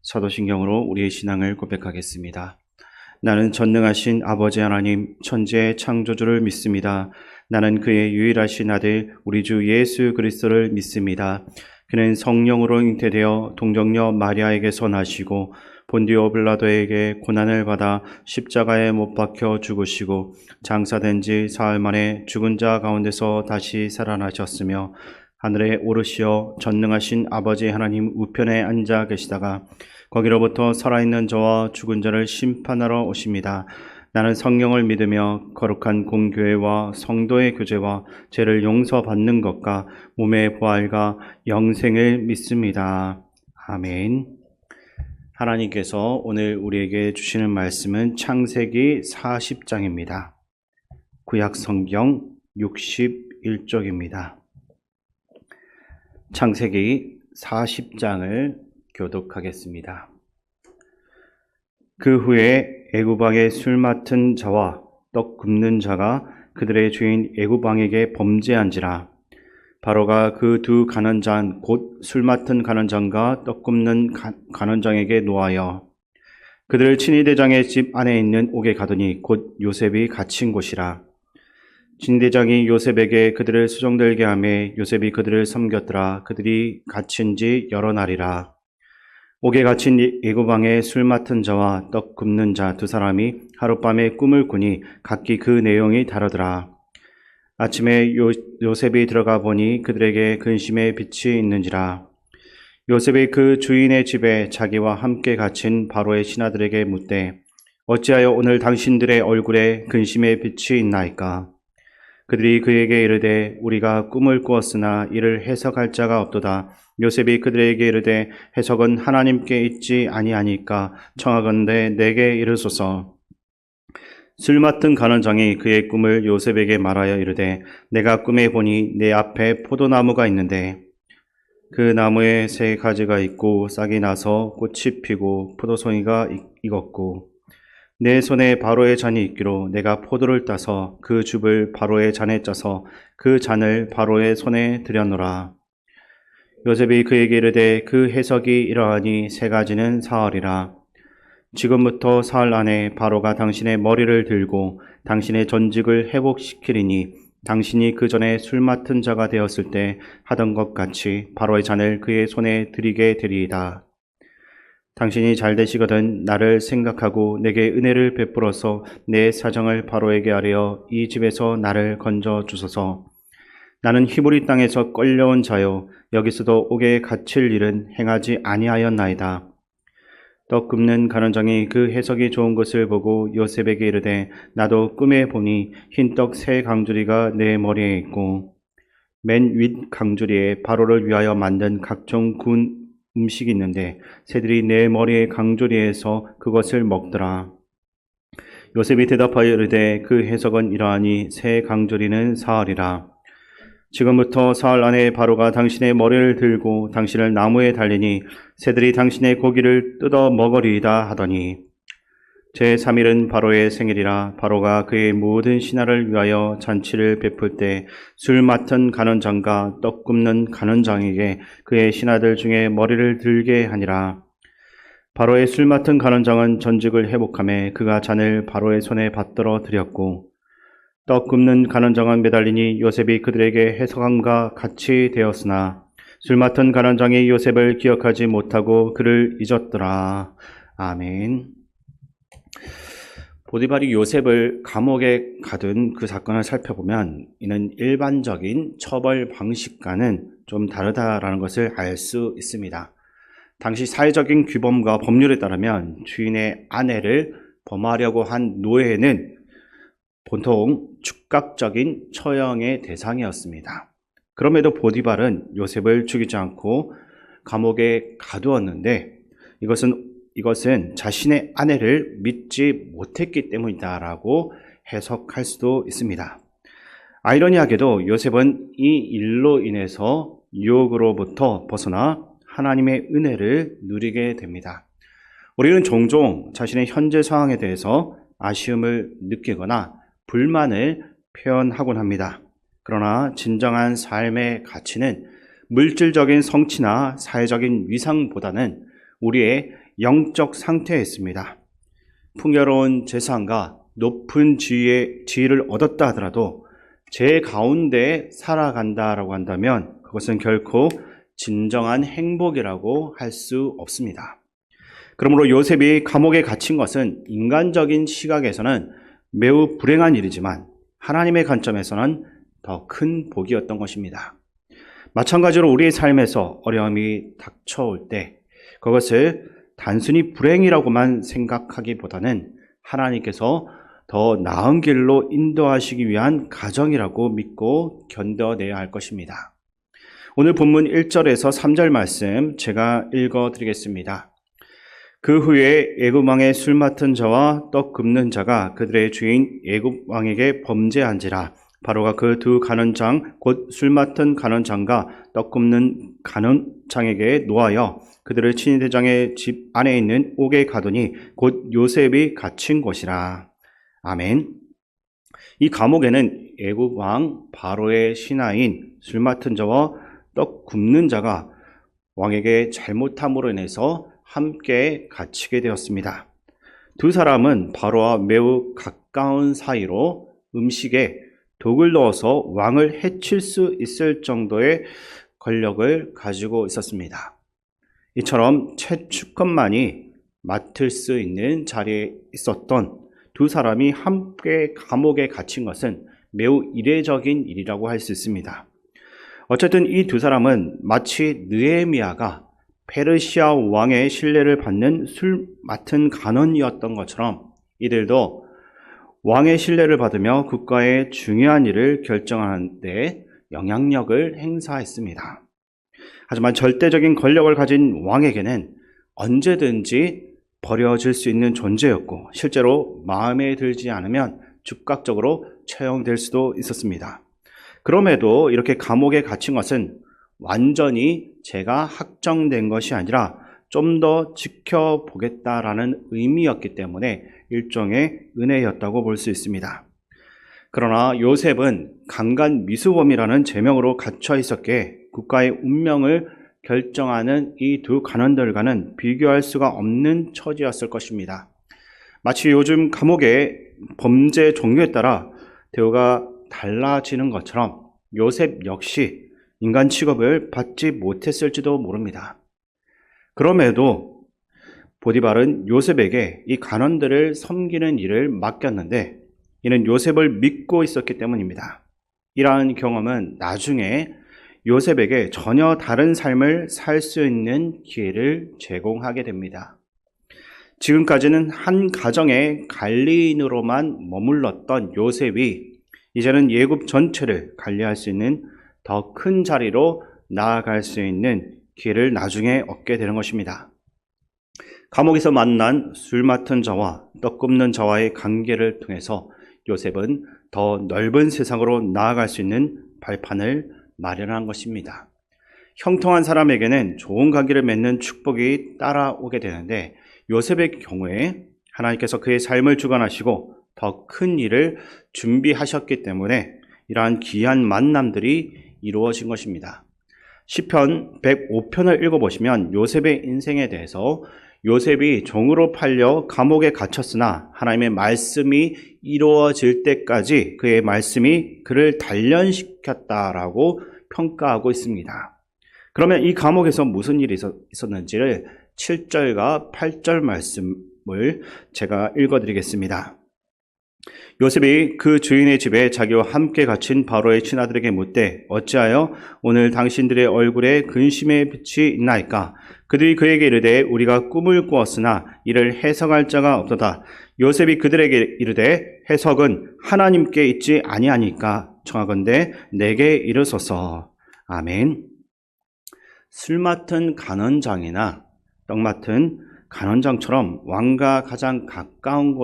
사도신경으로 우리의 신앙을 고백하겠습니다. 나는 전능하신 아버지 하나님 천지의 창조주를 믿습니다. 나는 그의 유일하신 아들 우리 주 예수 그리스도를 믿습니다. 그는 성령으로 잉태되어 동정녀 마리아에게서 나시고 본디오 빌라도에게 고난을 받아 십자가에 못 박혀 죽으시고 장사된 지 사흘 만에 죽은 자 가운데서 다시 살아나셨으며 하늘에 오르시어 전능하신 아버지 하나님 우편에 앉아 계시다가 거기로부터 살아있는 저와 죽은 자를 심판하러 오십니다. 나는 성령을 믿으며 거룩한 공교회와 성도의 교제와 죄를 용서받는 것과 몸의 부활과 영생을 믿습니다. 아멘. 하나님께서 오늘 우리에게 주시는 말씀은 창세기 40장입니다. 구약 성경 61쪽입니다. 창세기 40장을 교독하겠습니다. 그 후에 애굽 왕의 술 맡은 자와 떡 굽는 자가 그들의 주인 애굽 왕에게 범죄한지라. 바로가 그 두 간원장 곧 술 맡은 간원장과 떡 굽는 간원장에게 노하여 그들을 친위대장의 집 안에 있는 옥에 가더니 곧 요셉이 갇힌 곳이라. 친위대장이 요셉에게 그들을 수종들게 하매 요셉이 그들을 섬겼더라. 그들이 갇힌 지 여러 날이라. 옥에 갇힌 애굽 왕의 술 맡은 자와 떡 굽는 자 두 사람이 하룻밤에 꿈을 꾸니 각기 그 내용이 다르더라. 아침에 요셉이 들어가 보니 그들에게 근심의 빛이 있는지라. 요셉이 그 주인의 집에 자기와 함께 갇힌 바로의 신하들에게 묻되 어찌하여 오늘 당신들의 얼굴에 근심의 빛이 있나이까? 그들이 그에게 이르되 우리가 꿈을 꾸었으나 이를 해석할 자가 없도다. 요셉이 그들에게 이르되 해석은 하나님께 있지 아니하니까 청하건대 내게 이르소서. 술 맡은 간원장이 그의 꿈을 요셉에게 말하여 이르되 내가 꿈에 보니 내 앞에 포도나무가 있는데 그 나무에 세 가지가 있고 싹이 나서 꽃이 피고 포도송이가 익었고 내 손에 바로의 잔이 있기로 내가 포도를 따서 그 줍을 바로의 잔에 짜서 그 잔을 바로의 손에 들여놓으라. 요셉이 그에게 이르되 그 해석이 이러하니 세 가지는 사흘이라. 지금부터 사흘 안에 바로가 당신의 머리를 들고 당신의 전직을 회복시키리니 당신이 그 전에 술 맡은 자가 되었을 때 하던 것 같이 바로의 잔을 그의 손에 드리게 되리이다. 당신이 잘 되시거든 나를 생각하고 내게 은혜를 베풀어서 내 사정을 바로에게 아뢰어 이 집에서 나를 건져 주소서. 나는 히브리 땅에서 끌려온 자요 여기서도 옥에 갇힐 일은 행하지 아니하였나이다. 떡 굽는 간원장이 그 해석이 좋은 것을 보고 요셉에게 이르되 나도 꿈에 보니 흰떡 세 강주리가 내 머리에 있고 맨 윗 강주리에 바로를 위하여 만든 각종 군 음식이 있는데 새들이 내 머리의 강주리에서 그것을 먹더라. 요셉이 대답하여 이르되 그 해석은 이러하니 새 강주리는 사흘이라. 지금부터 사흘 안에 바로가 당신의 머리를 들고 당신을 나무에 달리니 새들이 당신의 고기를 뜯어 먹으리이다 하더니 제3일은 바로의 생일이라. 바로가 그의 모든 신하를 위하여 잔치를 베풀 때 술 맡은 간원장과 떡 굽는 간원장에게 그의 신하들 중에 머리를 들게 하니라. 바로의 술 맡은 간원장은 전직을 회복하며 그가 잔을 바로의 손에 받들어 드렸고 떡 굽는 간원장은 매달리니 요셉이 그들에게 해석함과 같이 되었으나 술 맡은 간원장이 요셉을 기억하지 못하고 그를 잊었더라. 아멘. 보디발이 요셉을 감옥에 가둔 그 사건을 살펴보면 이는 일반적인 처벌 방식과는 좀 다르다라는 것을 알 수 있습니다. 당시 사회적인 규범과 법률에 따르면 주인의 아내를 범하려고 한 노예는 보통 즉각적인 처형의 대상이었습니다. 그럼에도 보디발은 요셉을 죽이지 않고 감옥에 가두었는데 이것은 자신의 아내를 믿지 못했기 때문이다라고 해석할 수도 있습니다. 아이러니하게도 요셉은 이 일로 인해서 유혹으로부터 벗어나 하나님의 은혜를 누리게 됩니다. 우리는 종종 자신의 현재 상황에 대해서 아쉬움을 느끼거나 불만을 표현하곤 합니다. 그러나 진정한 삶의 가치는 물질적인 성취나 사회적인 위상보다는 우리의 영적 상태였습니다. 풍요로운 재산과 높은 지위를 얻었다 하더라도 제 가운데 살아간다라고 한다면 그것은 결코 진정한 행복이라고 할 수 없습니다. 그러므로 요셉이 감옥에 갇힌 것은 인간적인 시각에서는 매우 불행한 일이지만 하나님의 관점에서는 더 큰 복이었던 것입니다. 마찬가지로 우리의 삶에서 어려움이 닥쳐올 때 그것을 단순히 불행이라고만 생각하기보다는 하나님께서 더 나은 길로 인도하시기 위한 가정이라고 믿고 견뎌내야 할 것입니다. 오늘 본문 1절에서 3절 말씀 제가 읽어드리겠습니다. 그 후에 애굽 왕의 술 맡은 자와 떡 굽는 자가 그들의 주인 애굽 왕에게 범죄한지라. 바로가 그 두 간원장 곧 술 맡은 간원장과 떡 굽는 간원장에게 노하여 그들을 친위대장의 집 안에 있는 옥에 가두니 곧 요셉이 갇힌 곳이라. 아멘. 이 감옥에는 애굽 왕 바로의 신하인 술 맡은 자와 떡 굽는 자가 왕에게 잘못함으로 인해서 함께 갇히게 되었습니다. 두 사람은 바로와 매우 가까운 사이로 음식에 독을 넣어서 왕을 해칠 수 있을 정도의 권력을 가지고 있었습니다. 이처럼 최측근만이 맡을 수 있는 자리에 있었던 두 사람이 함께 감옥에 갇힌 것은 매우 이례적인 일이라고 할 수 있습니다. 어쨌든 이 두 사람은 마치 느헤미야가 페르시아 왕의 신뢰를 받는 술 맡은 간원이었던 것처럼 이들도 왕의 신뢰를 받으며 국가의 중요한 일을 결정하는 데 영향력을 행사했습니다. 하지만 절대적인 권력을 가진 왕에게는 언제든지 버려질 수 있는 존재였고 실제로 마음에 들지 않으면 즉각적으로 처형될 수도 있었습니다. 그럼에도 이렇게 감옥에 갇힌 것은 완전히 죄가 확정된 것이 아니라 좀 더 지켜보겠다라는 의미였기 때문에 일종의 은혜였다고 볼 수 있습니다. 그러나 요셉은 강간 미수범이라는 제명으로 갇혀 있었기에 국가의 운명을 결정하는 이 두 간원들과는 비교할 수가 없는 처지였을 것입니다. 마치 요즘 감옥의 범죄 종류에 따라 대우가 달라지는 것처럼 요셉 역시 인간 취급을 받지 못했을지도 모릅니다. 그럼에도 보디발은 요셉에게 이 간원들을 섬기는 일을 맡겼는데 이는 요셉을 믿고 있었기 때문입니다. 이러한 경험은 나중에 요셉에게 전혀 다른 삶을 살 수 있는 기회를 제공하게 됩니다. 지금까지는 한 가정의 관리인으로만 머물렀던 요셉이 이제는 애굽 전체를 관리할 수 있는 더 큰 자리로 나아갈 수 있는 기회를 나중에 얻게 되는 것입니다. 감옥에서 만난 술 맡은 자와 떡 굽는 자와의 관계를 통해서 요셉은 더 넓은 세상으로 나아갈 수 있는 발판을 마련한 것입니다. 형통한 사람에게는 좋은 관계를 맺는 축복이 따라오게 되는데 요셉의 경우에 하나님께서 그의 삶을 주관하시고 더 큰 일을 준비하셨기 때문에 이러한 귀한 만남들이 이루어진 것입니다. 시편 105편을 읽어보시면 요셉의 인생에 대해서 요셉이 종으로 팔려 감옥에 갇혔으나 하나님의 말씀이 이루어질 때까지 그의 말씀이 그를 단련시켰다라고 평가하고 있습니다. 그러면 이 감옥에서 무슨 일이 있었는지를 7절과 8절 말씀을 제가 읽어드리겠습니다. 요셉이 그 주인의 집에 자기와 함께 갇힌 바로의 친아들에게 묻되 어찌하여 오늘 당신들의 얼굴에 근심의 빛이 있나이까? 그들이 그에게 이르되 우리가 꿈을 꾸었으나 이를 해석할 자가 없도다. 요셉이 그들에게 이르되 해석은 하나님께 있지 아니하니까 청하건대 내게 이르소서. 아멘. 술 맡은 간원장이나 떡 맡은 간원장처럼 왕과 가장 가까운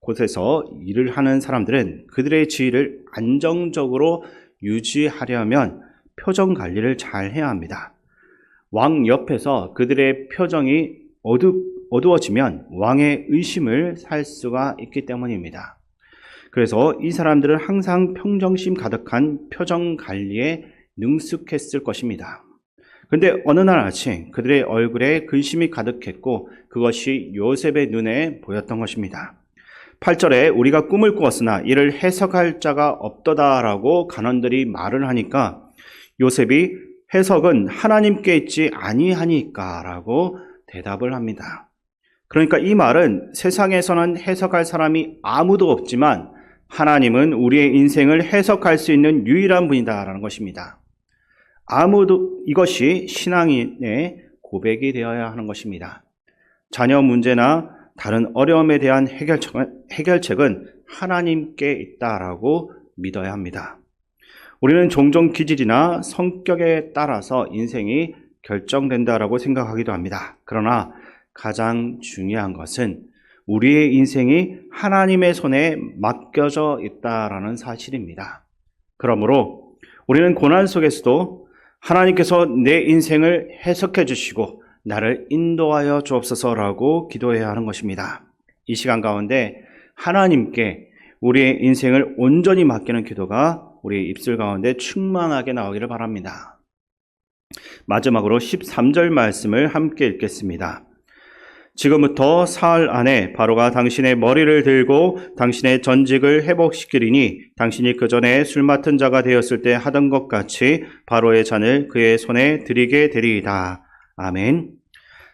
곳에서 일을 하는 사람들은 그들의 지위를 안정적으로 유지하려면 표정 관리를 잘 해야 합니다. 왕 옆에서 그들의 표정이 어두워지면 왕의 의심을 살 수가 있기 때문입니다. 그래서 이 사람들은 항상 평정심 가득한 표정 관리에 능숙했을 것입니다. 근데 어느 날 아침 그들의 얼굴에 근심이 가득했고 그것이 요셉의 눈에 보였던 것입니다. 8절에 우리가 꿈을 꾸었으나 이를 해석할 자가 없도다라고 간원들이 말을 하니까 요셉이 해석은 하나님께 있지 아니하니까라고 대답을 합니다. 그러니까 이 말은 세상에서는 해석할 사람이 아무도 없지만 하나님은 우리의 인생을 해석할 수 있는 유일한 분이다라는 것입니다. 이것이 신앙인의 고백이 되어야 하는 것입니다. 자녀 문제나 다른 어려움에 대한 해결책은 하나님께 있다라고 믿어야 합니다. 우리는 종종 기질이나 성격에 따라서 인생이 결정된다라고 생각하기도 합니다. 그러나 가장 중요한 것은 우리의 인생이 하나님의 손에 맡겨져 있다라는 사실입니다. 그러므로 우리는 고난 속에서도 하나님께서 내 인생을 해석해 주시고 나를 인도하여 주옵소서라고 기도해야 하는 것입니다. 이 시간 가운데 하나님께 우리의 인생을 온전히 맡기는 기도가 우리의 입술 가운데 충만하게 나오기를 바랍니다. 마지막으로 13절 말씀을 함께 읽겠습니다. 지금부터 사흘 안에 바로가 당신의 머리를 들고 당신의 전직을 회복시키리니 당신이 그 전에 술 맡은 자가 되었을 때 하던 것 같이 바로의 잔을 그의 손에 드리게 되리이다. 아멘.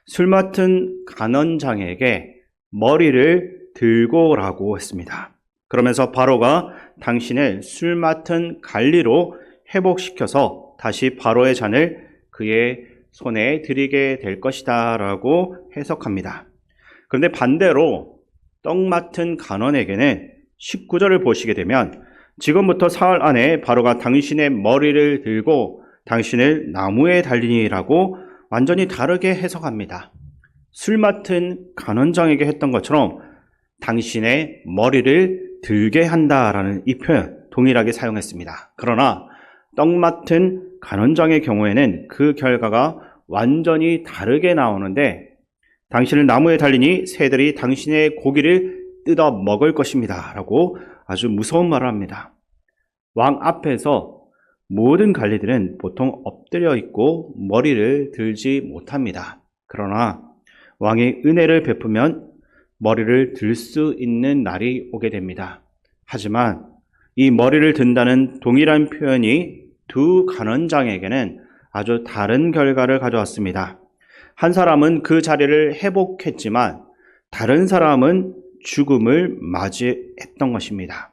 술 맡은 간원장에게 머리를 들고라고 했습니다. 그러면서 바로가 당신을 술 맡은 관리로 회복시켜서 다시 바로의 잔을 그의 손에 드리게 될 것이다 라고 해석합니다. 그런데 반대로 떡 맡은 간원에게는 19절을 보시게 되면 지금부터 사흘 안에 바로가 당신의 머리를 들고 당신을 나무에 달리니라고 완전히 다르게 해석합니다. 술 맡은 간원장에게 했던 것처럼 당신의 머리를 들게 한다라는 이 표현 동일하게 사용했습니다. 그러나 떡 맡은 간원장의 경우에는 그 결과가 완전히 다르게 나오는데 당신을 나무에 달리니 새들이 당신의 고기를 뜯어 먹을 것입니다 라고 아주 무서운 말을 합니다. 왕 앞에서 모든 관리들은 보통 엎드려 있고 머리를 들지 못합니다. 그러나 왕이 은혜를 베푸면 머리를 들 수 있는 날이 오게 됩니다. 하지만 이 머리를 든다는 동일한 표현이 두 간원장에게는 아주 다른 결과를 가져왔습니다. 한 사람은 그 자리를 회복했지만 다른 사람은 죽음을 맞이했던 것입니다.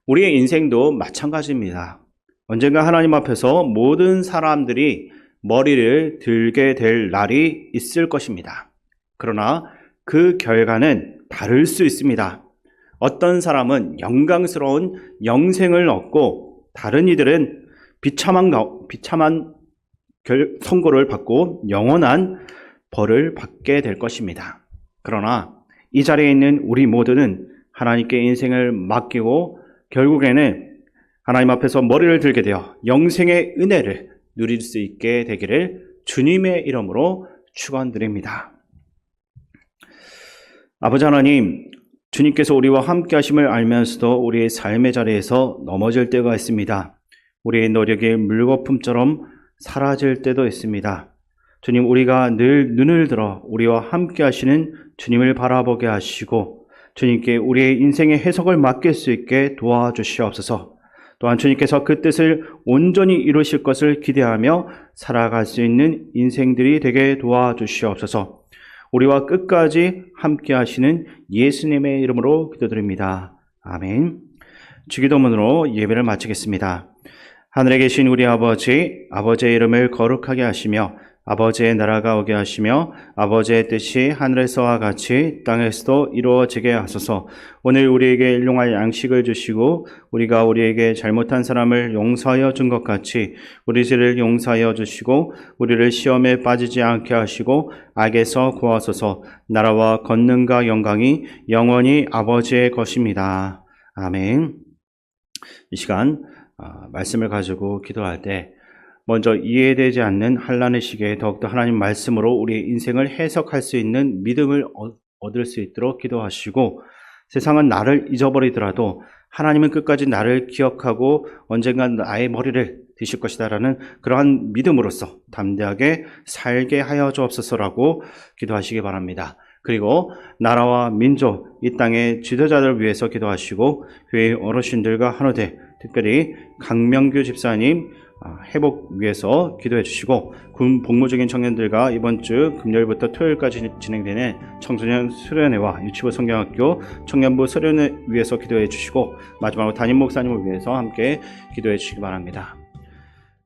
우리의 인생도 마찬가지입니다. 언젠가 하나님 앞에서 모든 사람들이 머리를 들게 될 날이 있을 것입니다. 그러나 그 결과는 다를 수 있습니다. 어떤 사람은 영광스러운 영생을 얻고 다른 이들은 비참한 선고를 받고 영원한 벌을 받게 될 것입니다. 그러나 이 자리에 있는 우리 모두는 하나님께 인생을 맡기고 결국에는 하나님 앞에서 머리를 들게 되어 영생의 은혜를 누릴 수 있게 되기를 주님의 이름으로 축원드립니다. 아버지 하나님, 주님께서 우리와 함께 하심을 알면서도 우리의 삶의 자리에서 넘어질 때가 있습니다. 우리의 노력이 물거품처럼 사라질 때도 있습니다. 주님, 우리가 늘 눈을 들어 우리와 함께 하시는 주님을 바라보게 하시고 주님께 우리의 인생의 해석을 맡길 수 있게 도와주시옵소서. 또한 주님께서 그 뜻을 온전히 이루실 것을 기대하며 살아갈 수 있는 인생들이 되게 도와주시옵소서. 우리와 끝까지 함께 하시는 예수님의 이름으로 기도드립니다. 아멘. 주기도문으로 예배를 마치겠습니다. 하늘에 계신 우리 아버지, 아버지의 이름을 거룩하게 하시며 아버지의 나라가 오게 하시며 아버지의 뜻이 하늘에서와 같이 땅에서도 이루어지게 하소서. 오늘 우리에게 일용할 양식을 주시고 우리가 우리에게 잘못한 사람을 용서하여 준 것 같이 우리 죄를 용서하여 주시고 우리를 시험에 빠지지 않게 하시고 악에서 구하소서. 나라와 권능과 영광이 영원히 아버지의 것입니다. 아멘. 이 시간 말씀을 가지고 기도할 때 먼저 이해되지 않는 환난의 시기에 더욱더 하나님 말씀으로 우리의 인생을 해석할 수 있는 믿음을 얻을 수 있도록 기도하시고 세상은 나를 잊어버리더라도 하나님은 끝까지 나를 기억하고 언젠간 나의 머리를 드실 것이다라는 그러한 믿음으로써 담대하게 살게 하여 주옵소서라고 기도하시기 바랍니다. 그리고 나라와 민족, 이 땅의 지도자들을 위해서 기도하시고 교회 어르신들과 한우대, 특별히 강명규 집사님 회복 위해서 기도해 주시고 군 복무 중인 청년들과 이번 주 금요일부터 토요일까지 진행되는 청소년 수련회와 유치부 성경학교 청년부 수련회 위해서 기도해 주시고 마지막으로 담임 목사님을 위해서 함께 기도해 주시기 바랍니다.